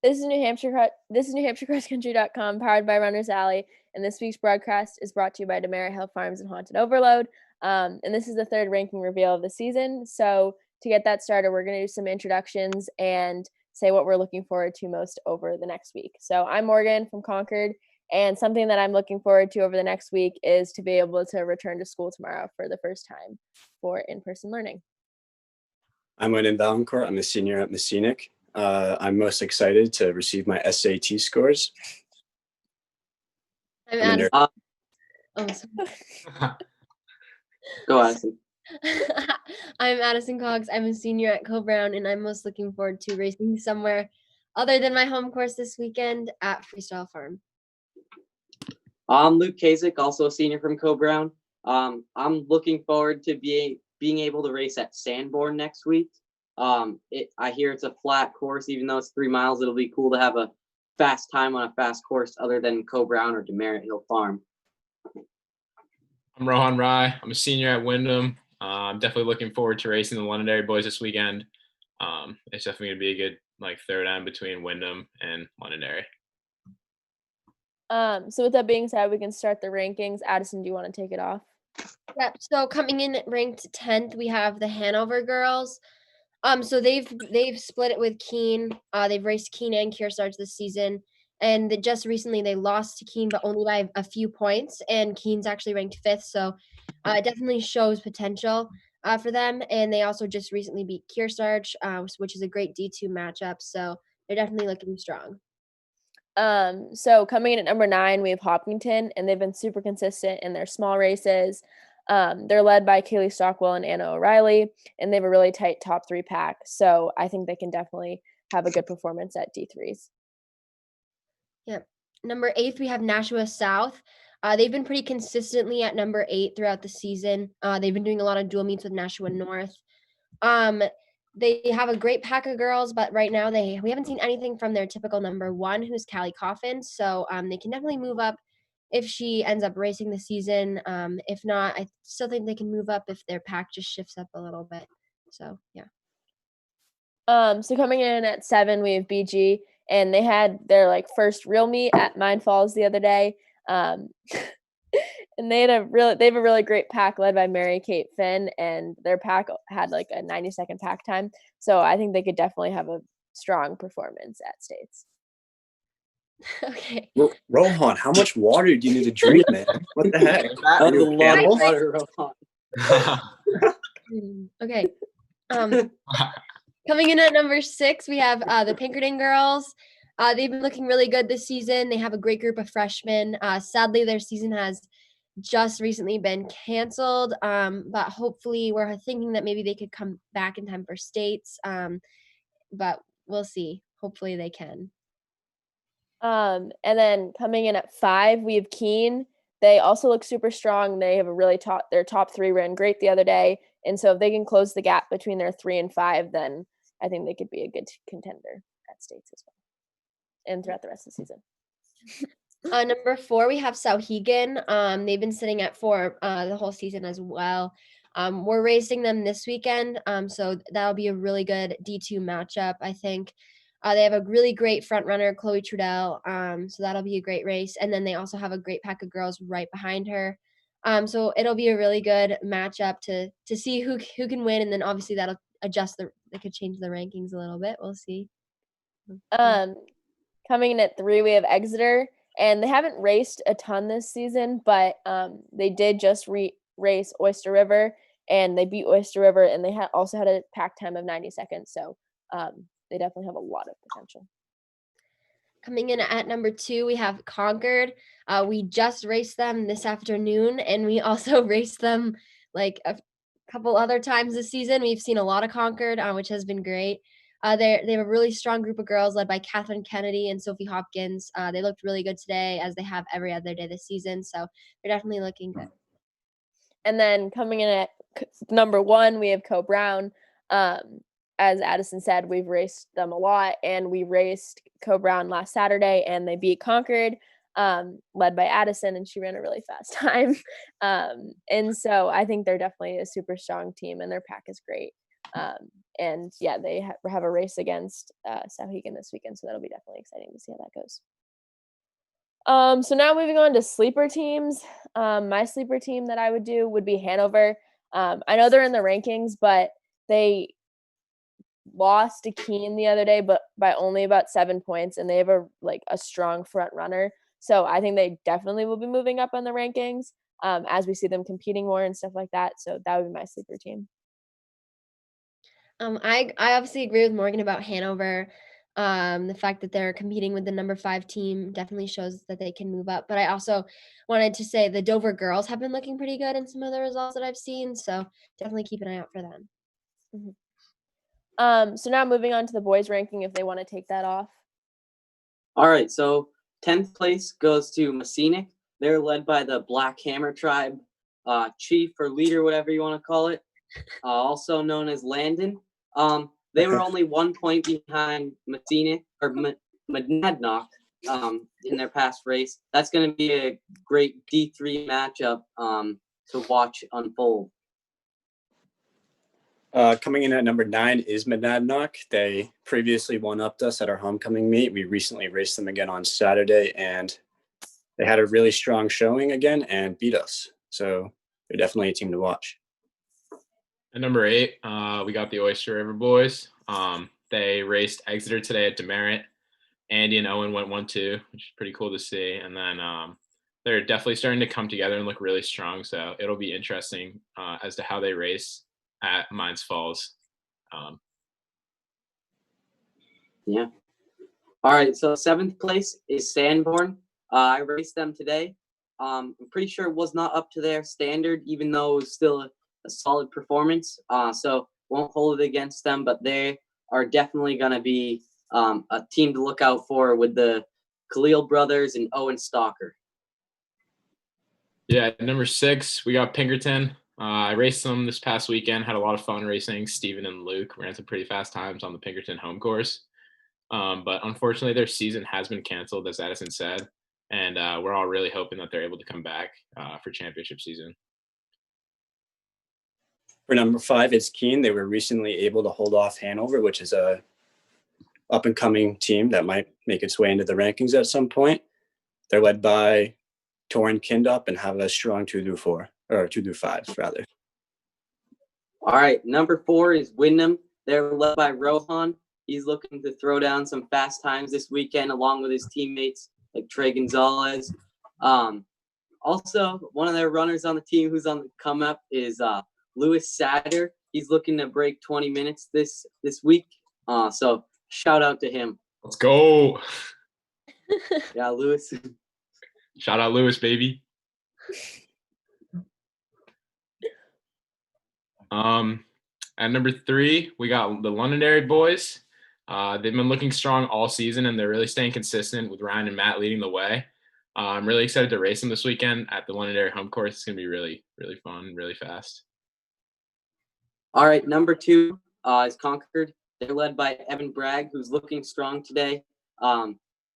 This is NewHampshireCrossCountry.com, powered by Runners Alley, and this week's broadcast is brought to you by Demerit Hill Farms and Haunted Overload. And this is the third ranking reveal of the season. So to get that started, we're going to do some introductions and say what we're looking forward to most over the next week. So I'm Morgan from Concord, and something that I'm looking forward to over the next week is to be able to return to school tomorrow for the first time for in-person learning. I'm Wyndon Valancourt. I'm a senior at Messinic. I'm most excited to receive my SAT scores. I'm I'm a Addison. Go, Addison. I'm Addison Cox. I'm a senior at Co-Brown, and I'm most looking forward to racing somewhere other than my home course this weekend at Freestyle Farm. I'm Luke Kasich, also a senior from Co-Brown. I'm looking forward to being able to race at Sanborn next week. I hear it's a flat course, even though it's 3 miles. It'll be cool to have a fast time on a fast course other than Co-Brown or Demerit Hill Farm. I'm Rohan Rai. I'm a senior at Wyndham. I'm definitely looking forward to racing the Londonderry boys this weekend. It's definitely going to be a good third end between Wyndham and Londonderry. So with that being said, we can start the rankings. Addison, do you want to take it off? Yep. So coming in ranked 10th, we have the Hanover girls. So they've split it with Keene. They've raced Keene and Kearsarge this season, and just recently they lost to Keene, but only by a few points. And Keene's actually ranked 5th, so it definitely shows potential for them. And they also just recently beat Kearsarge, which is a great D2 matchup. So they're definitely looking strong. So coming in at number 9, we have Hopkinton, and they've been super consistent in their small races. They're led by Kaylee Stockwell and Anna O'Reilly, and they have a really tight top 3 pack. So I think they can definitely have a good performance at D3s. Yep. Number 8, we have Nashua South. They've been pretty consistently at number 8 throughout the season. They've been doing a lot of dual meets with Nashua North. They have a great pack of girls, but right now we haven't seen anything from their typical number 1, who's Callie Coffin. So they can definitely move up if she ends up racing the season. If not, I still think they can move up if their pack just shifts up a little bit. So, yeah. So coming in at 7, we have BG, and they had their first real meet at Mine Falls the other day. And they have a really great pack led by Mary Kate Finn, and their pack had a 90-second pack time. So I think they could definitely have a strong performance at States. Okay. Rohan, how much water do you need to drink, man? What the heck? That was a lot of water, Rohan. Okay. Coming in at number 6, we have the Pinkerton girls. They've been looking really good this season. They have a great group of freshmen. Sadly, their season has just recently been canceled, but hopefully we're thinking that maybe they could come back in time for States, but we'll see. Hopefully they can. And then coming in at 5, we have Keene. They also look super strong. They have their top 3 ran great the other day, and so if they can close the gap between their 3 and 5, then I think they could be a good contender at States as well and throughout the rest of the season. Number 4, we have Souhegan. They've been sitting at 4 the whole season as well. We're racing them this weekend, so that'll be a really good D2 matchup, I think. They have a really great front runner, Chloe Trudell, so that'll be a great race. And then they also have a great pack of girls right behind her. So it'll be a really good matchup to see who can win, and then obviously that'll adjust they could change the rankings a little bit. We'll see. Coming in at 3, we have Exeter. And they haven't raced a ton this season, but they did just race Oyster River, and they beat Oyster River, and they also had a pack time of 90 seconds. So they definitely have a lot of potential. Coming in at number 2, we have Concord. We just raced them this afternoon, and we also raced them a couple other times this season. We've seen a lot of Concord, which has been great. They have a really strong group of girls led by Catherine Kennedy and Sophie Hopkins. They looked really good today, as they have every other day this season. So they're definitely looking good. And then coming in at number 1, we have Co-Brown. As Addison said, we've raced them a lot, and we raced Co-Brown last Saturday, and they beat Concord, led by Addison, and she ran a really fast time. And so I think they're definitely a super strong team, and their pack is great. And yeah, they have a race against Sauhegan this weekend, so that'll be definitely exciting to see how that goes. So now moving on to sleeper teams. My sleeper team that I would do would be Hanover. I know they're in the rankings, but they lost to Keene the other day, but by only about 7 points, and they have a strong front runner. So I think they definitely will be moving up on the rankings as we see them competing more and stuff like that. So that would be my sleeper team. I obviously agree with Morgan about Hanover. The fact that they're competing with the number 5 team definitely shows that they can move up. But I also wanted to say the Dover girls have been looking pretty good in some of the results that I've seen. So definitely keep an eye out for them. So now moving on to the boys ranking, if they want to take that off. All right, so 10th place goes to Messinic. They're led by the Black Hammer Tribe chief or leader, whatever you want to call it, also known as Landon. They were only 1 point behind Messinic or Monadnock in their past race. That's going to be a great D3 matchup to watch unfold. Coming in at number 9 is Monadnock. They previously one-upped us at our homecoming meet. We recently raced them again on Saturday, and they had a really strong showing again and beat us. So they're definitely a team to watch. At number 8, we got the Oyster River boys. They raced Exeter today at Demerit. Andy and Owen went 1-2, which is pretty cool to see. And then they're definitely starting to come together and look really strong. So it'll be interesting as to how they race at Mines Falls. Yeah. All right, so 7th place is Sanborn. I raced them today. I'm pretty sure it was not up to their standard, even though it was still a solid performance. So won't hold it against them, but they are definitely going to be a team to look out for with the Khalil brothers and Owen Stalker. Yeah, at number 6, we got Pinkerton. I raced them this past weekend, had a lot of fun racing. Steven and Luke ran some pretty fast times on the Pinkerton home course. But unfortunately, their season has been canceled, as Addison said. And we're all really hoping that they're able to come back for championship season. For number 5, it's Keene. They were recently able to hold off Hanover, which is a up-and-coming team that might make its way into the rankings at some point. They're led by Torin Kindup and have a strong 2-4, or 2-5, rather. All right, number 4 is Wyndham. They're led by Rohan. He's looking to throw down some fast times this weekend, along with his teammates like Trey Gonzalez. Also, one of their runners on the team who's on the come up is Lewis Satter. He's looking to break 20 minutes this week. So shout out to him. Let's go. Yeah, Lewis. Shout out Lewis, baby. At number 3, we got the Londonderry boys. They've been looking strong all season, and they're really staying consistent with Ryan and Matt leading the way. I'm really excited to race them this weekend at the Londonderry home course. It's going to be really, really fun, really fast. All right, number 2 is Concord. They're led by Evan Bragg, who's looking strong today.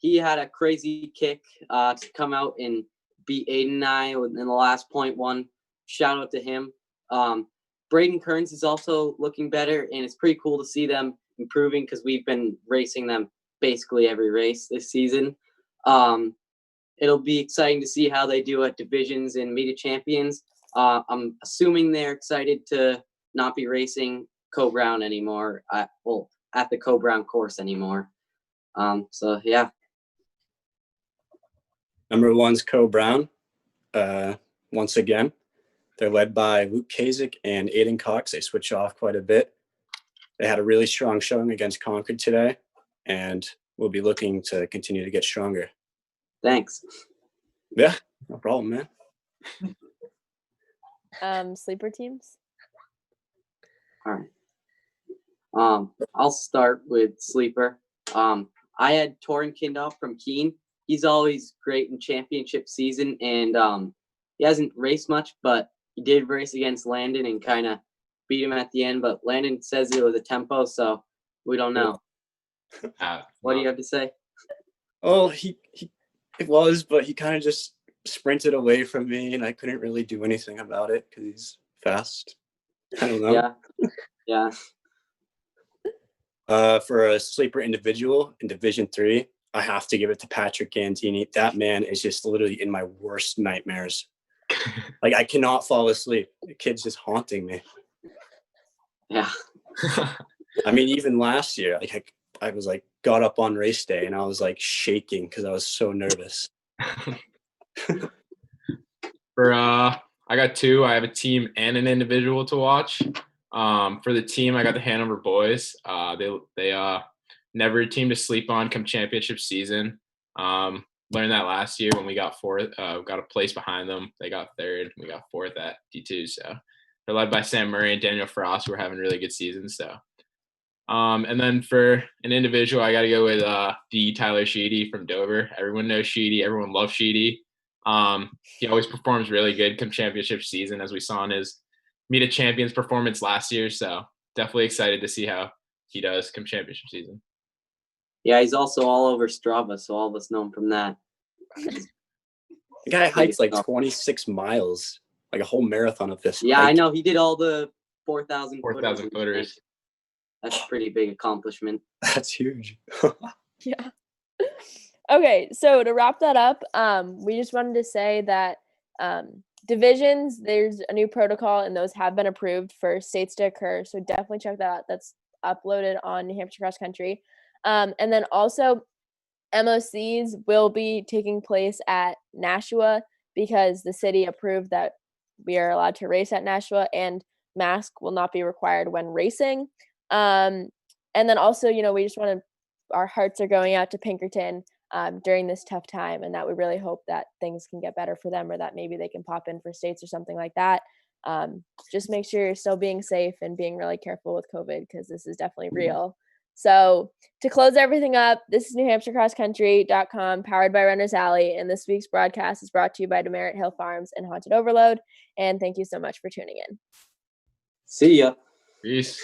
He had a crazy kick to come out and beat Aiden and I in the last 0.1. Shout out to him. Braden Kearns is also looking better, and it's pretty cool to see them improving because we've been racing them basically every race this season. It'll be exciting to see how they do at divisions and meet of champions. I'm assuming they're excited to not be racing Co-Brown anymore, at the Co-Brown course anymore. So, yeah. Number 1's Co-Brown. Once again, they're led by Luke Kasich and Aiden Cox. They switch off quite a bit. They had a really strong showing against Concord today, and we'll be looking to continue to get stronger. Thanks. Yeah, no problem, man. Sleeper teams? All right. I'll start with sleeper. I had Torin Kindoff from Keene. He's always great in championship season, and he hasn't raced much, but he did race against Landon and kind of beat him at the end. But Landon says it was a tempo, so we don't know. What do you have to say? Oh, it was, but he kind of just sprinted away from me, and I couldn't really do anything about it because he's fast. I don't know. Yeah. For a sleeper individual in Division III, I have to give it to Patrick Gantini. That man is just literally in my worst nightmares. Like, I cannot fall asleep. The kid's just haunting me. Yeah. I mean, even last year, like I was like got up on race day and I was like shaking because I was so nervous. I got two. I have a team and an individual to watch. For the team, I got the Hanover boys. They never a team to sleep on come championship season. Learned that last year when we got fourth. Got a place behind them. They got third. We got fourth at D2. So they're led by Sam Murray and Daniel Frost, who are having really good seasons. So, and then for an individual, I got to go with the Tyler Sheedy from Dover. Everyone knows Sheedy. Everyone loves Sheedy. He always performs really good come championship season, as we saw in his Meet of Champions performance last year. So definitely excited to see how he does come championship season. Yeah, he's also all over Strava, so all of us know him from that. The guy hikes like 26 miles, like a whole marathon of this. Yeah, hike. I know. He did all the 4,000 footers. That's a pretty big accomplishment. That's huge. Yeah. Okay, so to wrap that up, we just wanted to say that divisions, there's a new protocol and those have been approved for states to occur. So definitely check that out. That's uploaded on New Hampshire Cross Country. And then also MOCs will be taking place at Nashua because the city approved that we are allowed to race at Nashua and mask will not be required when racing. And then also, we just our hearts are going out to Pinkerton during this tough time, and that we really hope that things can get better for them or that maybe they can pop in for states or something like that. Just make sure you're still being safe and being really careful with COVID because this is definitely real. So to close everything up, this is NewHampshireCrossCountry.com powered by Runners Alley, and this week's broadcast is brought to you by Demerit Hill Farms and Haunted Overload. And thank you so much for tuning in. See ya. Peace.